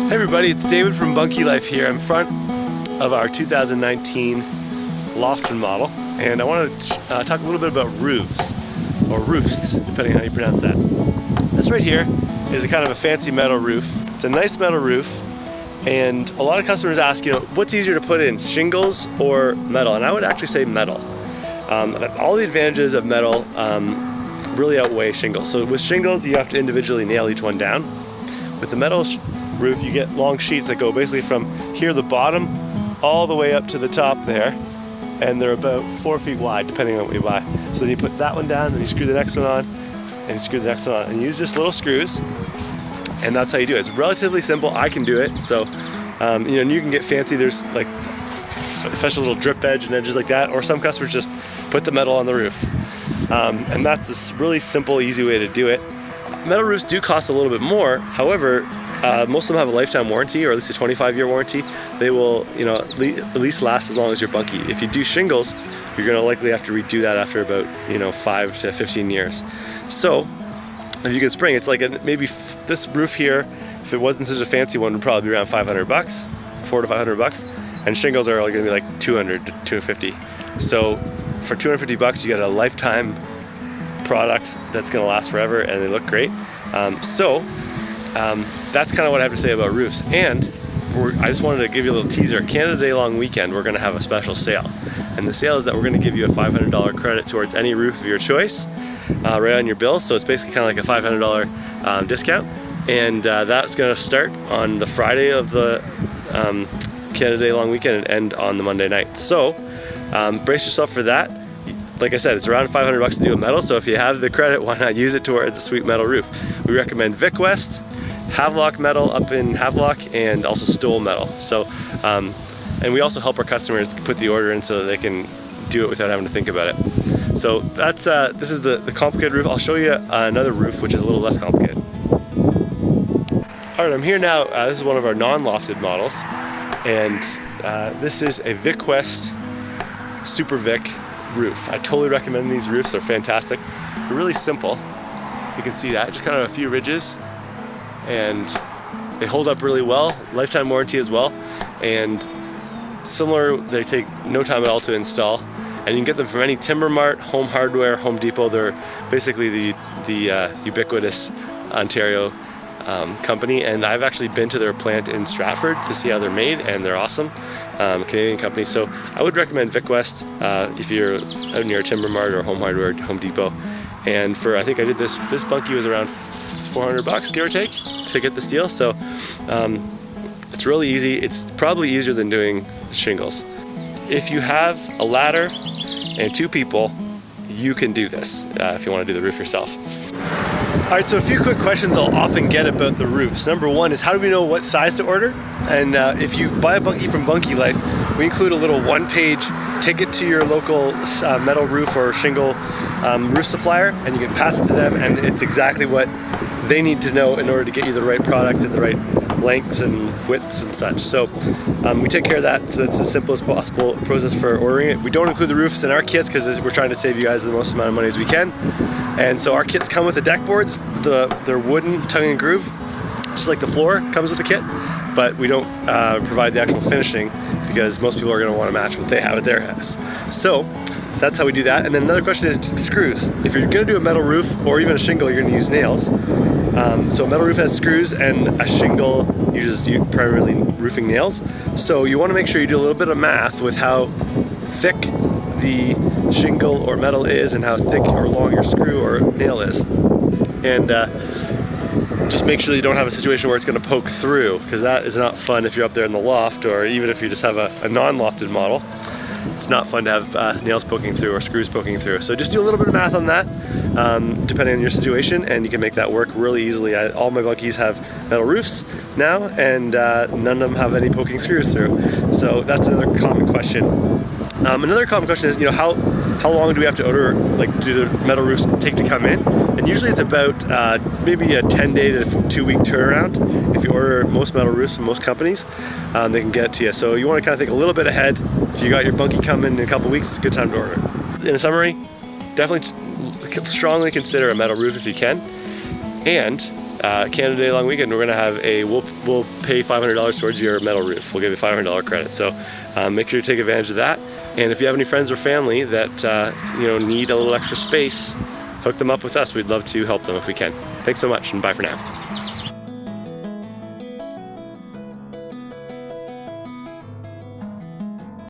Hey everybody, it's David from Bunkie Life here. I'm in front of our 2019 Lofton model, and I want to talk a little bit about roofs, or roofs, depending on how you pronounce that. This right here is a kind of a fancy metal roof. It's a nice metal roof, and a lot of customers ask, what's easier to put in, shingles or metal? And I would actually say metal. All the advantages of metal really outweigh shingles. So with shingles, you have to individually nail each one down. With the metal roof, you get long sheets that go basically from here, the bottom, all the way up to the top there, and they're about 4 feet wide, depending on what you buy. So then you put that one down, then you screw the next one on, and you screw the next one on, and you use just little screws, and that's how you do it. It's relatively simple. I can do it. So, you can get fancy. There's like special little drip edge and edges like that, or some customers just put the metal on the roof. And that's this really simple, easy way to do it. Metal roofs do cost a little bit more. However, most of them have a lifetime warranty, or at least a 25-year warranty. They will, at least last as long as your bunkie. If you do shingles, you're going to likely have to redo that after about, 5 to 15 years. So, if you get spring, it's like maybe this roof here, if it wasn't such a fancy one, would probably be around $500, $400 to $500, and shingles are going to be like $200 to $250. So, for $250, you get a lifetime product that's going to last forever, and they look great. That's kind of what I have to say about roofs. And I just wanted to give you a little teaser. Canada Day long weekend, we're going to have a special sale, and the sale is that we're going to give you a $500 credit towards any roof of your choice, right on your bill. So it's basically kind of like a $500 discount, and that's going to start on the Friday of the Canada Day long weekend and end on the Monday night. So brace yourself for that. Like I said, it's around $500 to do a metal, so if you have the credit, why not use it towards a sweet metal roof? We recommend VicWest, Havelock Metal up in Havelock, and also Stoll Metal. So, and we also help our customers put the order in so that they can do it without having to think about it. So that's this is the complicated roof. I'll show you another roof which is a little less complicated. All right, I'm here now. This is one of our non-lofted models, and this is a VicWest Super Vic roof. I totally recommend these roofs. They're fantastic. They're really simple. You can see that, just kind of a few ridges, and they hold up really well. Lifetime warranty as well, and similar, they take no time at all to install, and you can get them from any Timber Mart, Home Hardware, Home Depot. They're basically the ubiquitous Ontario company, and I've actually been to their plant in Stratford to see how they're made, and they're awesome. Canadian company. So I would recommend VicWest if you're out near Timber Mart or Home Hardware, Home Depot. And I think I did this bunkie was around $400, give or take, to get the steel. So it's really easy. It's probably easier than doing shingles. If you have a ladder and 2 people, you can do this if you want to do the roof yourself. All right, so a few quick questions I'll often get about the roofs. Number one is, how do we know what size to order? And if you buy a bunkie from Bunkie Life, we include a little one-page ticket to your local metal roof or shingle roof supplier, and you can pass it to them, and it's exactly what they need to know in order to get you the right product at the right lengths and widths and such. So we take care of that, so it's the simplest possible process for ordering it. We don't include the roofs in our kits because we're trying to save you guys the most amount of money as we can. And so our kits come with the deck boards. They're wooden, tongue and groove, just like the floor comes with the kit, but we don't provide the actual finishing because most people are going to want to match what they have at their house. So that's how we do that. And then another question is screws. If you're going to do a metal roof or even a shingle, you're going to use nails. So a metal roof has screws, and a shingle uses primarily roofing nails. So you want to make sure you do a little bit of math with how thick the shingle or metal is and how thick or long your screw or nail is. And just make sure you don't have a situation where it's going to poke through, because that is not fun if you're up there in the loft, or even if you just have a non-lofted model. It's not fun to have nails poking through or screws poking through. So just do a little bit of math on that, depending on your situation, and you can make that work really easily. All my bunkies have metal roofs now, and none of them have any poking screws through. So that's another common question. Another common question is, how long do we have to order, do the metal roofs take to come in? And usually it's about maybe a 10-day to 2-week turnaround. If you order most metal roofs from most companies, they can get it to you. So you want to kind of think a little bit ahead. If you got your bunkie coming in a couple weeks, it's a good time to order. In a summary, definitely strongly consider a metal roof if you can. And Canada Day long weekend, we're going to have we'll pay $500 towards your metal roof. We'll give you $500 credit. So make sure you take advantage of that. And if you have any friends or family that need a little extra space, hook them up with us. We'd love to help them if we can. Thanks so much, and bye for now.